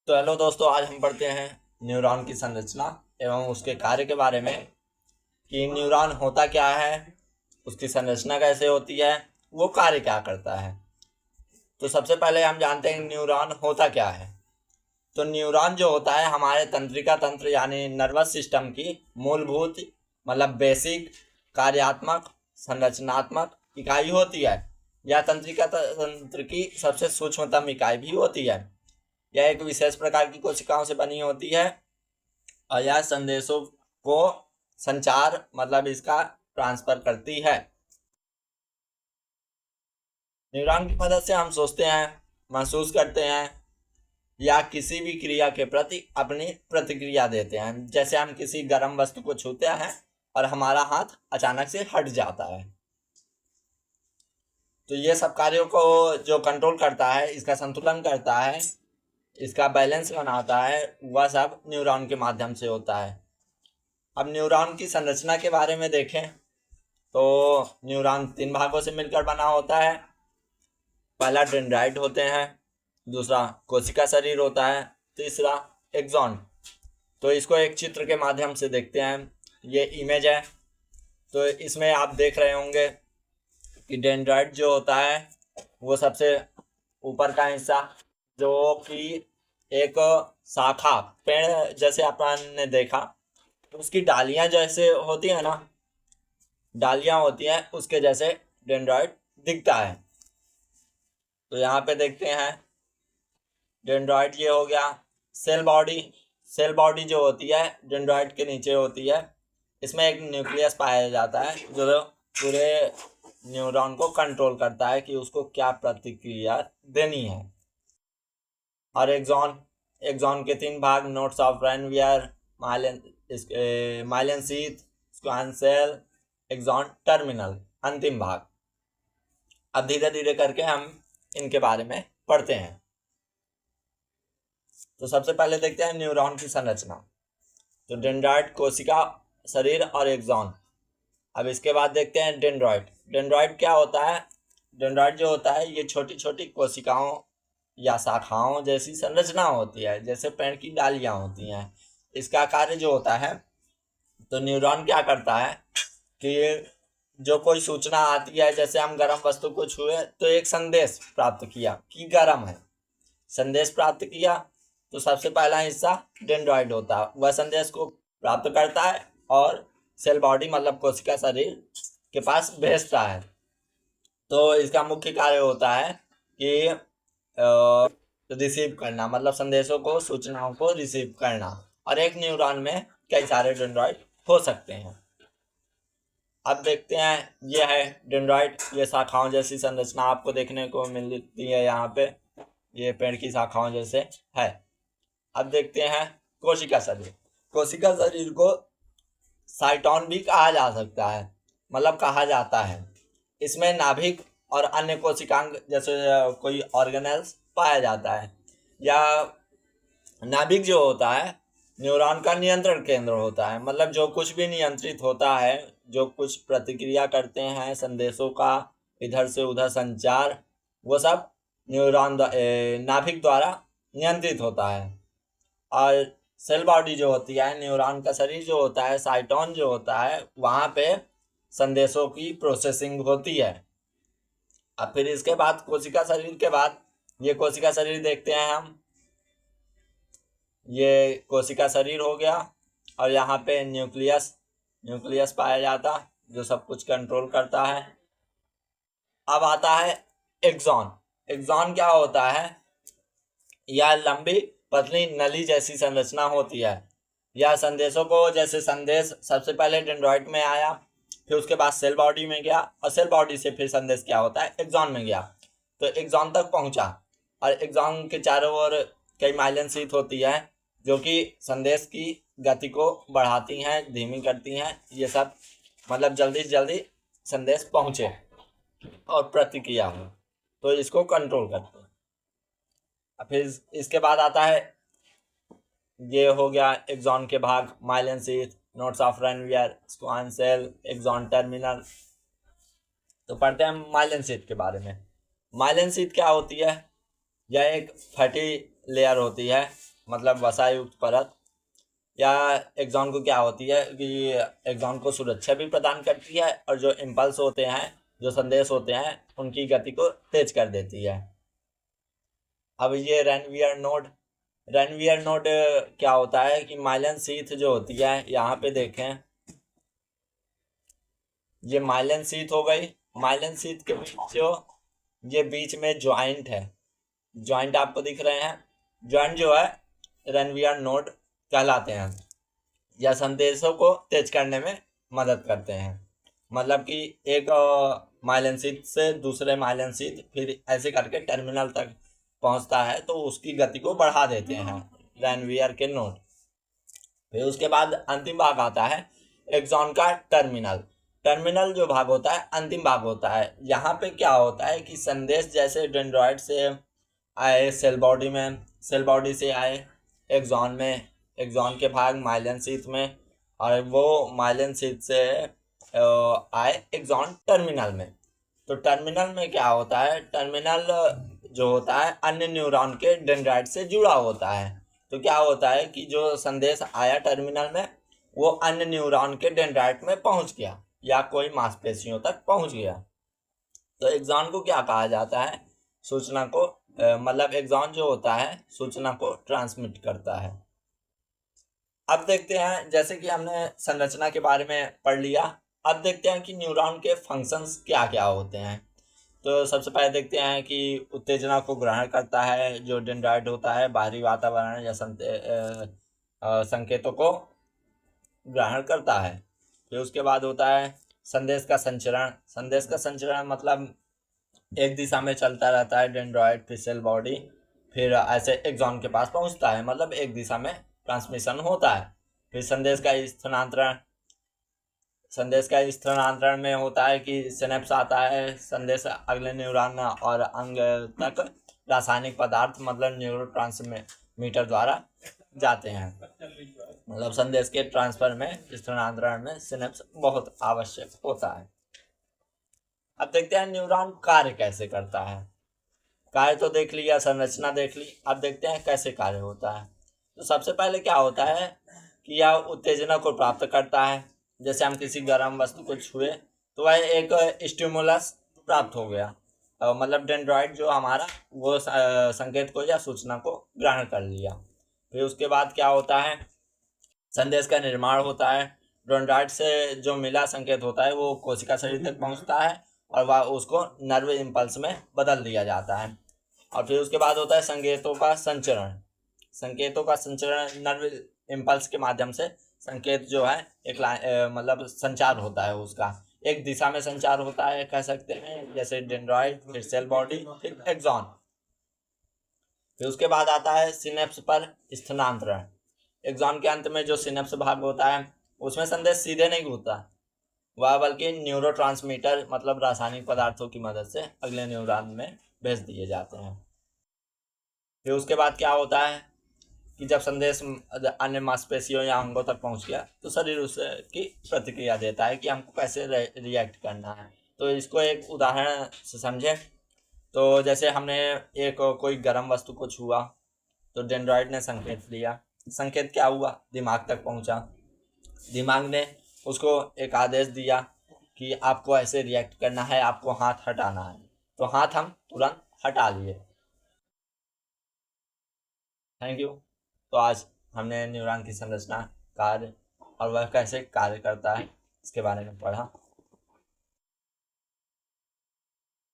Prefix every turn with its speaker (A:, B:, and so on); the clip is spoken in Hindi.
A: तो हेलो दोस्तों, आज हम पढ़ते हैं न्यूरॉन की संरचना एवं उसके कार्य के बारे में कि न्यूरॉन होता क्या है, उसकी संरचना कैसे होती है, वो कार्य क्या करता है। तो सबसे पहले हम जानते हैं न्यूरॉन होता क्या है। तो न्यूरॉन जो होता है हमारे तंत्रिका तंत्र यानी नर्वस सिस्टम की मूलभूत मतलब बेसिक कार्यात्मक संरचनात्मक इकाई होती है। यह तंत्रिका तंत्र की सबसे सूक्ष्मतम इकाई भी होती है। यह एक विशेष प्रकार की कोशिकाओं से बनी होती है और यह संदेशों को संचार मतलब इसका ट्रांसफर करती है। न्यूरॉन की मदद से हम सोचते हैं, महसूस करते हैं या किसी भी क्रिया के प्रति अपनी प्रतिक्रिया देते हैं। जैसे हम किसी गर्म वस्तु को छूते हैं और हमारा हाथ अचानक से हट जाता है। तो ये सब कार्यों को जो कंट्रोल करता है, इसका संतुलन करता है, इसका बैलेंस बनाता है, वह सब न्यूरॉन के माध्यम से होता है। अब न्यूरॉन की संरचना के बारे में देखें तो न्यूरॉन 3 भागों से मिलकर बना होता है। पहला डेंड्राइट होते हैं, दूसरा कोशिका शरीर होता है, तीसरा एक्सॉन। तो इसको एक चित्र के माध्यम से देखते हैं। ये इमेज है, तो इसमें आप देख रहे होंगे कि डेंड्राइट जो होता है वो सबसे ऊपर का हिस्सा, जो कि एक शाखा पेड़ जैसे अपन ने देखा तो उसकी डालियां जैसे होती है ना, डालियां होती हैं उसके जैसे डेंड्राइट दिखता है। तो यहाँ पे देखते हैं डेंड्राइट ये हो गया। सेल बॉडी, सेल बॉडी जो होती है डेंड्राइट के नीचे होती है। इसमें एक न्यूक्लियस पाया जाता है जो पूरे न्यूरॉन को कंट्रोल करता है कि उसको क्या प्रतिक्रिया देनी है। और एक्सॉन, एक्सॉन के 3 भाग, nodes of Ranvier, myelin sheath, Schwann cell, axon terminal, अंतिम भाग। अब धीरे धीरे करके हम इनके बारे में पढ़ते हैं। तो सबसे पहले देखते हैं न्यूरॉन की संरचना। तो डेंड्राइट, कोशिका शरीर और एक्सॉन। अब इसके बाद देखते हैं डेंड्राइट। डेंड्राइट क्या होता है? डेंड्राइट जो होता है ये छोटी छोटी कोशिकाओं या शाखाओं जैसी संरचना होती है, जैसे पेड़ की डालियां होती हैं। इसका कार्य जो होता है, तो न्यूरॉन क्या करता है कि जो कोई सूचना आती है, जैसे हम गर्म वस्तु को छुए तो एक संदेश प्राप्त किया कि गर्म है, संदेश प्राप्त किया, तो सबसे पहला हिस्सा डेंड्राइट होता है, वह संदेश को प्राप्त करता है और सेल बॉडी मतलब कोशिका शरीर के पास भेजता है। तो इसका मुख्य कार्य होता है कि रिसीव करना, मतलब संदेशों को, सूचनाओं को रिसीव करना। और एक न्यूरॉन में कई सारे डेंड्राइट हो सकते हैं। अब देखते हैं, ये है डेंड्राइट। ये शाखाओं जैसी संरचना आपको देखने को मिलती है यहाँ पे, ये पेड़ की शाखाओं जैसे है। अब देखते हैं कोशिका शरीर। कोशिका शरीर को साइटोन भी कहा जा सकता है, मतलब कहा जाता है। इसमें नाभिक और अन्य कोशिकांग जैसे कोई ऑर्गेनेल्स पाया जाता है। या नाभिक जो होता है न्यूरॉन का नियंत्रण केंद्र होता है, मतलब जो कुछ भी नियंत्रित होता है, जो कुछ प्रतिक्रिया करते हैं संदेशों का इधर से उधर संचार, वो सब न्यूरॉन नाभिक द्वारा नियंत्रित होता है। और सेल बॉडी जो होती है, न्यूरॉन का शरीर जो होता है, साइटोन जो होता है, वहाँ पे संदेशों की प्रोसेसिंग होती है। अब फिर इसके बाद कोशिका शरीर के बाद ये कोशिका शरीर देखते हैं हम। ये कोशिका शरीर हो गया और यहाँ पे न्यूक्लियस, न्यूक्लियस पाया जाता जो सब कुछ कंट्रोल करता है। अब आता है एक्सॉन। एक्सॉन क्या होता है? यह लंबी पतली नली जैसी संरचना होती है। यह संदेशों को, जैसे संदेश सबसे पहले डेंड्राइट में आया, फिर उसके बाद सेल बॉडी में गया और सेल बॉडी से फिर संदेश क्या होता है, एक्सॉन में गया, तो एक्सॉन तक पहुंचा। और एक्सॉन के चारों ओर कई माइलिन शीथ होती है जो कि संदेश की गति को बढ़ाती हैं, धीमी करती हैं, ये सब, मतलब जल्दी से जल्दी संदेश पहुंचे और प्रतिक्रिया हो, तो इसको कंट्रोल करते हैं। फिर इसके बाद आता है, ये हो गया एक्सॉन के भाग, myelin sheath, nodes of Ranvier, Schwann cell, axon terminal. तो पढ़ते हैं माइलिन शीथ के बारे में। माइलिन शीथ क्या होती है? यह एक फैटी लेयर होती है मतलब वसायुक्त परत, या एक्सॉन को क्या होती है कि एक्सॉन को सुरक्षा भी प्रदान करती है और जो इम्पल्स होते हैं, जो संदेश होते हैं, उनकी गति को तेज कर देती है। अब ये रेनवियर नोड क्या होता है कि माइलन शीथ जो होती है, यहाँ पे देखें, ये माइलन शीथ हो गई। माइलन शीथ के बीच जो ये बीच में ज्वाइंट है, ज्वाइंट आपको दिख रहे हैं, ज्वाइंट जो है रेनवियर नोड कहलाते हैं, या संदेशों को तेज करने में मदद करते हैं। मतलब कि एक माइलन शीथ से दूसरे माइलन शीथ फिर ऐसे करके टर्मिनल तक पहुंचता है, तो उसकी गति को बढ़ा देते हैं रेनवियर के नोड। फिर उसके बाद अंतिम भाग आता है एक्सॉन का टर्मिनल। टर्मिनल जो भाग होता है अंतिम भाग होता है। यहाँ पे क्या होता है कि संदेश जैसे डेंड्रॉइड से आए सेल बॉडी में, सेल बॉडी से आए एक्सॉन में, एक्सॉन के भाग माइलन शीथ में, और वो माइलन शीथ से आए एक्सॉन टर्मिनल में। तो टर्मिनल में क्या होता है, टर्मिनल जो होता है अन्य न्यूरॉन के डेंड्राइट से जुड़ा होता है। तो क्या होता है कि जो संदेश आया टर्मिनल में, वो अन्य न्यूरॉन के डेंड्राइट में पहुंच गया या कोई मांसपेशियों तक पहुंच गया। तो एक्सॉन को क्या कहा जाता है, सूचना को मतलब एक्सॉन जो होता है सूचना को ट्रांसमिट करता है। अब देखते हैं, जैसे कि हमने संरचना के बारे में पढ़ लिया, अब देखते हैं कि न्यूरॉन के फंक्शंस क्या क्या होते हैं। तो सबसे पहले देखते हैं कि उत्तेजना को ग्रहण करता है जो डेंड्राइट होता है, बाहरी वातावरण या संकेतों को ग्रहण करता है। फिर उसके बाद होता है संदेश का संचरण। संदेश का संचरण मतलब एक दिशा में चलता रहता है डेंड्राइट, फिर सेल बॉडी, फिर ऐसे एक्सॉन के पास पहुंचता है, मतलब एक दिशा में ट्रांसमिशन होता है। फिर संदेश का स्थानांतरण, संदेश का स्थानांतरण में होता है कि सिनेप्स आता है, संदेश अगले न्यूरॉन और अंग तक रासायनिक पदार्थ मतलब न्यूरोट्रांसमीटर द्वारा जाते हैं। मतलब संदेश के ट्रांसफर में, स्थानांतरण में सिनेप्स बहुत आवश्यक होता है। अब देखते हैं न्यूरॉन कार्य कैसे करता है। कार्य तो देख लिया, संरचना देख ली, अब देखते हैं कैसे कार्य होता है। तो सबसे पहले क्या होता है कि यह उत्तेजना को प्राप्त करता है। जैसे हम किसी गर्म वस्तु को छुए तो वह एक स्टिमुलस प्राप्त हो गया, मतलब डेंड्राइट जो हमारा वो संकेत को या सूचना को ग्रहण कर लिया। फिर उसके बाद क्या होता है, संदेश का निर्माण होता है। डेंड्राइट से जो मिला संकेत होता है वो कोशिका शरीर तक पहुंचता है और वह उसको नर्व इम्पल्स में बदल दिया जाता है। और फिर उसके बाद होता है संकेतों का संचरण। संकेतों का संचरण नर्व इम्पल्स के माध्यम से संकेत जो है एक मतलब संचार होता है, उसका एक दिशा में संचार होता है कह सकते हैं, जैसे डेंड्राइट, फिर सेल बॉडी, फिर एक्सॉन। फिर उसके बाद आता है सिनेप्स पर स्थानांतरण। एक्सॉन के अंत में जो सिनेप्स भाग होता है उसमें संदेश सीधे नहीं घूमता, वह बल्कि न्यूरोट्रांसमीटर मतलब रासायनिक पदार्थों की मदद से अगले न्यूरॉन में भेज दिए जाते हैं। फिर उसके बाद क्या होता है कि जब संदेश अन्य मांसपेशियों या अंगों तक पहुंच गया तो शरीर उसकी प्रतिक्रिया देता है कि हमको कैसे रिएक्ट करना है। तो इसको एक उदाहरण से समझें। तो जैसे हमने एक कोई गर्म वस्तु को छुआ तो डेंड्राइट ने संकेत दिया, संकेत क्या हुआ, दिमाग तक पहुंचा, दिमाग ने उसको एक आदेश दिया कि आपको ऐसे रिएक्ट करना है, आपको हाथ हटाना है, तो हाथ हम तुरंत हटा लिए। Thank you. तो आज हमने न्यूरॉन की संरचना, कार्य और वह कैसे कार्य करता है इसके बारे में पढ़ा।